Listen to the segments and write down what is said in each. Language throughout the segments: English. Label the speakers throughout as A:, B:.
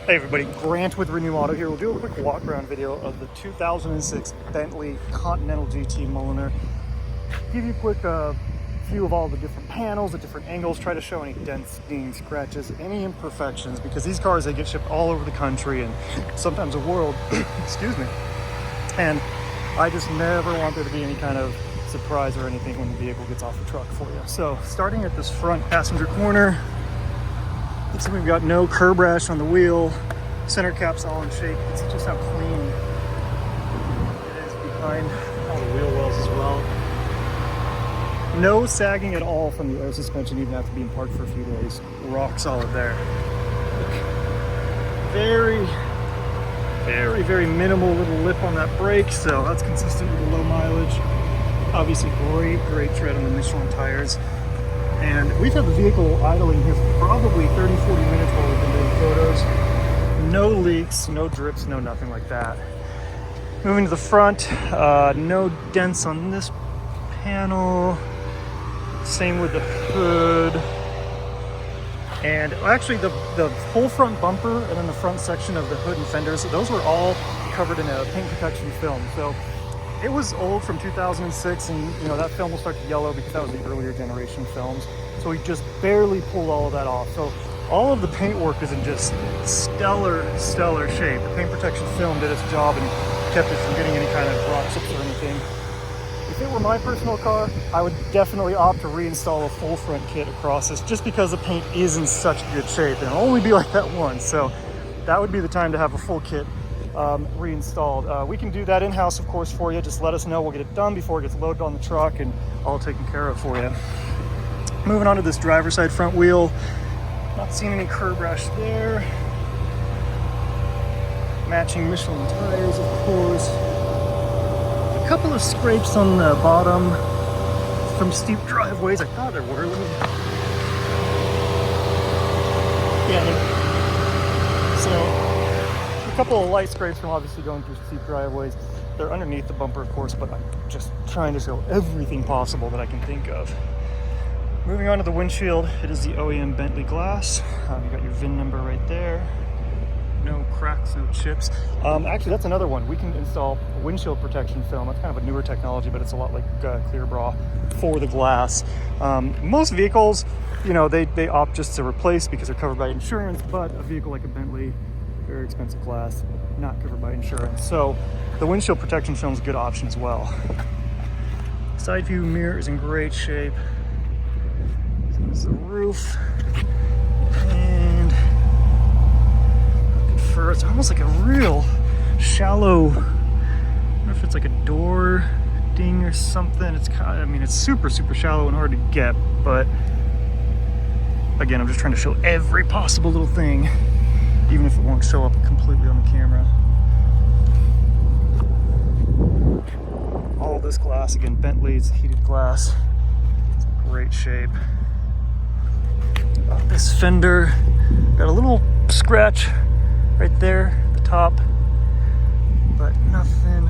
A: Hey everybody, Grant with Renew Auto here. We'll do a quick walk around video of the 2006 Bentley Continental GT Mulliner. Give you a quick view of all the different panels, the different angles, try to show any dents, dings, scratches, any imperfections, because these cars, they get shipped all over the country and sometimes the world, excuse me. And I just never want there to be any kind of surprise or anything when the vehicle gets off the truck for you. So starting at this front passenger corner, looks like we've got no curb rash on the wheel. Center cap's all in shape. You can see just how clean it is behind all the wheel wells as well. No sagging at all from the air suspension, even after being parked for a few days. Rock solid there. Very, very minimal little lip on that brake, so that's consistent with the low mileage. Obviously great tread on the Michelin tires. And we've had the vehicle idling here for probably 30-40 minutes while we've been doing photos. No leaks, no drips, no nothing like that. Moving to the front, no dents on this panel. Same with the hood. And actually the whole front bumper and then the front section of the hood and fenders, those were all covered in a paint protection film. So it was old from 2006, and you know that film will start to yellow because that was the earlier generation films. So we just barely pulled all of that off. So all of the paint work is in just stellar shape. The paint protection film did its job and kept it from getting any kind of rock chips or anything. If it were my personal car, I would definitely opt to reinstall a full front kit across this, just because the paint is in such good shape, and it'll only be like that once. So that would be the time to have a full kit reinstalled. We can do that in-house, of course, for you. Just let us know. We'll get it done before it gets loaded on the truck and all taken care of for you. Moving on to this driver's side front wheel. Not seeing any curb rash there. Matching Michelin tires, of course. A couple of scrapes on the bottom from steep driveways. I thought there were. So a couple of light scrapes from obviously going through steep driveways. They're underneath the bumper, of course, but I'm just trying to show everything possible that I can think of. Moving on to the windshield, it is the OEM Bentley glass. You got your VIN number right there. No cracks, no chips. Actually, that's another one. We can install windshield protection film. That's kind of a newer technology, but it's a lot like Clear Bra for the glass. Most vehicles, you know, they opt just to replace because they're covered by insurance, but a vehicle like a Bentley, very expensive glass, not covered by insurance. So the windshield protection film is a good option as well. Side view mirror is in great shape. This is the roof. And looking for, it's almost like a real shallow, I don't know if it's like a door ding or something. It's kind of, I mean, it's super shallow and hard to get, but again, I'm just trying to show every possible little thing, even if it won't show up completely on the camera. All this glass, again, Bentley's heated glass. It's in great shape. This fender, got a little scratch right there at the top, but nothing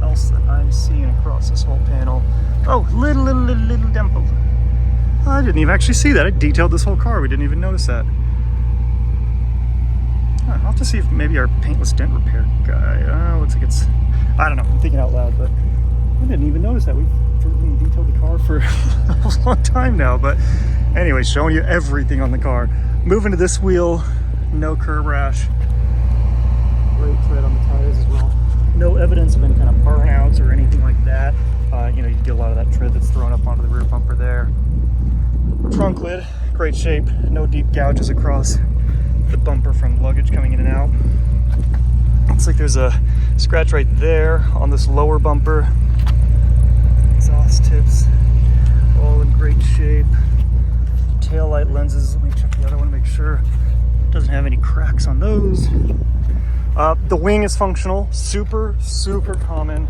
A: else that I'm seeing across this whole panel. Oh, little dimple. I didn't even actually see that. I detailed this whole car. We didn't even notice that. I'll have to see if maybe our paintless dent repair guy, looks like it's, I don't know, I'm thinking out loud, but I didn't even notice that. We've driven and detailed the car for a long time now, but anyway, showing you everything on the car. Moving to this wheel, no curb rash. Great tread on the tires as well. No evidence of any kind of burnouts or anything like that. You know, you get a lot of that tread that's thrown up onto the rear bumper there. Trunk lid, great shape. No deep gouges across the bumper from luggage coming in and out. Looks like there's a scratch right there on this lower bumper. Exhaust tips, all in great shape. Tail light lenses, let me check the other one, make sure it doesn't have any cracks on those. The wing is functional, super common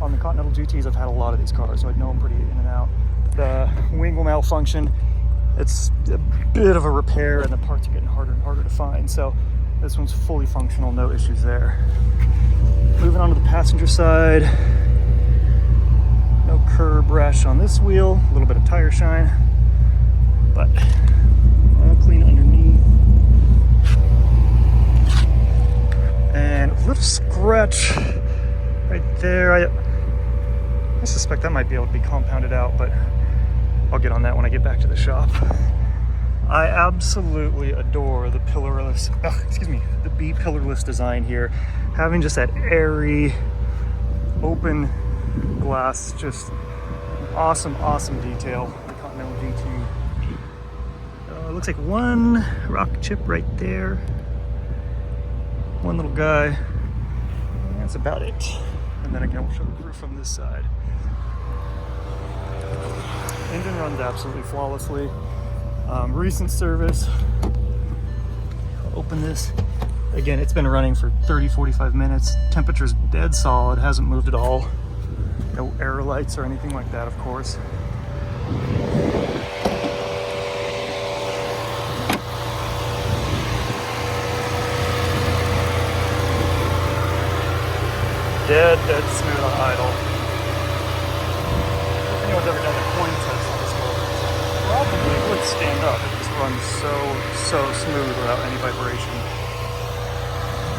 A: on the Continental GTs. I've had a lot of these cars, so I know them pretty in and out. The wing will malfunction. It's a bit of a repair, and the parts are getting harder and harder to find. So this one's fully functional, no issues there. Moving on to the passenger side. No curb rash on this wheel, a little bit of tire shine, but all clean underneath. stretch right there. I suspect that might be able to be compounded out, but I'll get on that when I get back to the shop. I absolutely adore the pillarless, the B pillarless design here. Having just that airy, open glass, just awesome, awesome detail. The Continental GT. It looks like one rock chip right there. One little guy. That's about it. And then again, we'll show the roof from this side. Engine runs absolutely flawlessly. Recent service. I'll open this. Again, it's been running for 30-45 minutes. Temperature's dead solid, hasn't moved at all. No air lights or anything like that, of course. Dead smooth on idle. If anyone's ever done a coin test on this car, probably would stand up. It just runs so smooth without any vibration.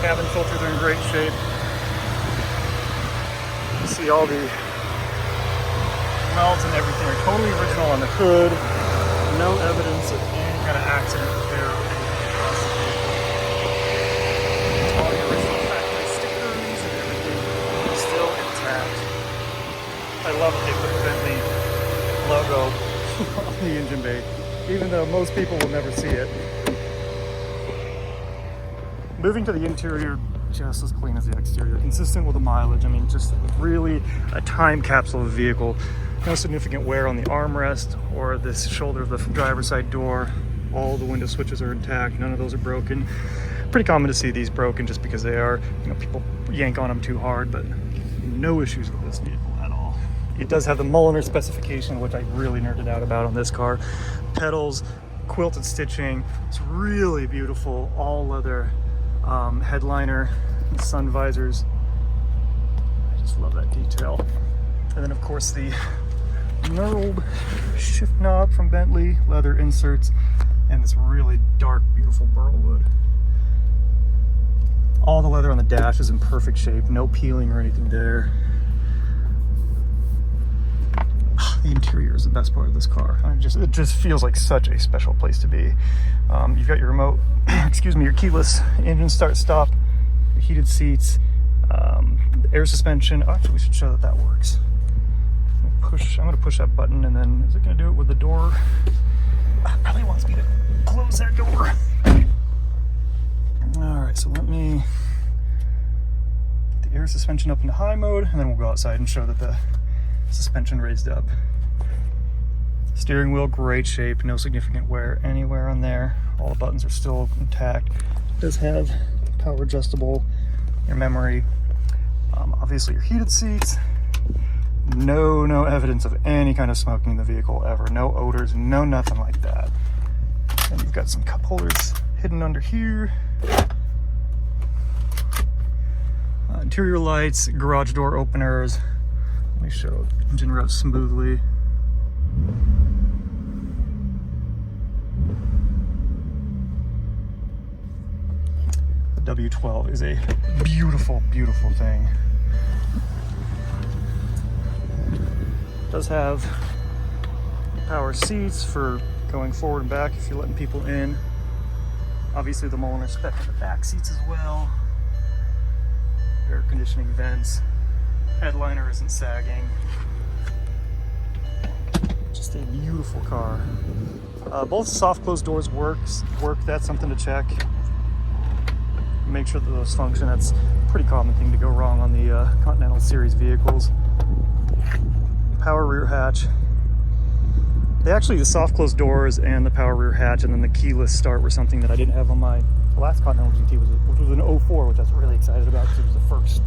A: Cabin filters are in great shape. You see all the welds and everything are totally original on the hood. No evidence of any kind of accident repair or anything across the vehicle. All the original factory stickers and everything still intact. I love that they put the Bentley logo on the engine bay, even though most people will never see it. Moving to the interior, just as clean as the exterior, consistent with the mileage. I mean, just really a time capsule of a vehicle. No significant wear on the armrest or this shoulder of the driver's side door. All the window switches are intact. None of those are broken. Pretty common to see these broken just because they are, people yank on them too hard, but no issues with this vehicle at all. It does have the Mulliner specification, which I really nerded out about on this car. Pedals, quilted stitching. It's really beautiful, all leather. Headliner, sun visors. I just love that detail. And then of course the knurled shift knob from Bentley, leather inserts, and this really dark, beautiful burl wood. All the leather on the dash is in perfect shape, no peeling or anything there. The interior is the best part of this car. It just feels like such a special place to be. You've got your remote, your keyless engine start stop, your heated seats, the air suspension. Actually, we should show that works. I'm gonna push that button, and then is it gonna do it with the door? It probably wants me to close that door. All right, so let me get the air suspension up into high mode, and then we'll go outside and show that the suspension raised up. Steering wheel, great shape, no significant wear anywhere on there. All the buttons are still intact. It does have power adjustable, your memory, obviously your heated seats. No evidence of any kind of smoking in the vehicle ever. No odors, no nothing like that. And you've got some cup holders hidden under here. Interior lights, garage door openers. Let me show engine revs smoothly. The W12 is a beautiful, beautiful thing. It does have power seats for going forward and back if you're letting people in. Obviously the Mulliner spec in the back seats as well. Air conditioning vents. Headliner isn't sagging. Just a beautiful car. Both soft closed doors work. That's something to check. Make sure that those function. That's a pretty common thing to go wrong on the Continental series vehicles. Power rear hatch. The soft closed doors and the power rear hatch and then the keyless start were something that I didn't have on my last Continental GT, which was an 04, which I was really excited about because it was the first,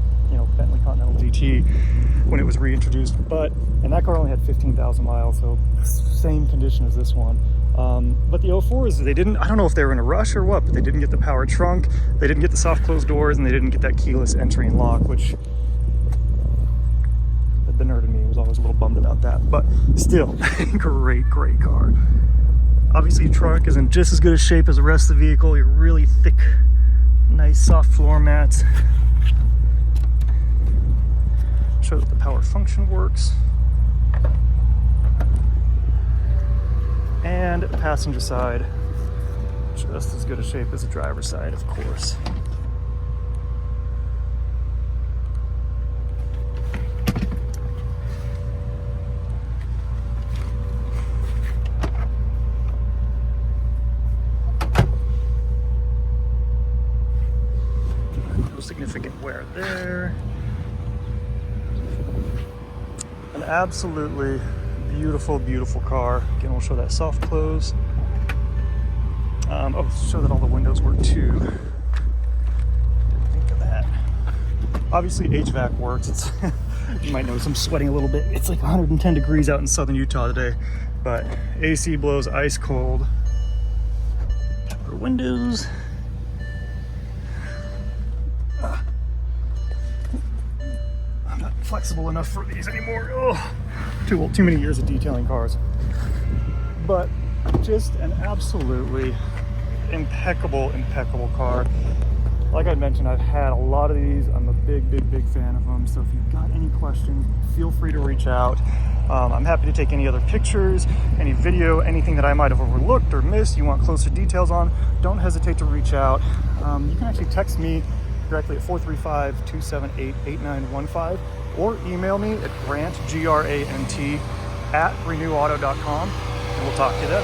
A: Bentley Continental GT when it was reintroduced. And that car only had 15,000 miles, so same condition as this one. But the 04s, they didn't, I don't know if they were in a rush or what, but they didn't get the power trunk, they didn't get the soft closed doors, and they didn't get that keyless entry and lock, which the nerd in me was always a little bummed about that. But still, great car. Obviously, your trunk is in just as good a shape as the rest of the vehicle. Your really thick, nice soft floor mats. show that the power function works. And passenger side, just as good a shape as the driver's side, of course. No significant wear there. An absolutely beautiful, beautiful car. Again, we'll show that soft close. Show that all the windows work too. Think of that. Obviously, HVAC works. It's you might notice I'm sweating a little bit. It's like 110 degrees out in southern Utah today, but AC blows ice cold. Our windows. I'm not flexible enough for these anymore. Oh, too many years of detailing cars. But just an absolutely impeccable car. Like I mentioned, I've had a lot of these. I'm a big fan of them. So if you've got any questions, feel free to reach out. I'm happy to take any other pictures, any video, anything that I might have overlooked or missed, you want closer details on, don't hesitate to reach out. You can actually text me directly at 435-278-8915 or email me at grant, Grant, @renewauto.com, and we'll talk to you then.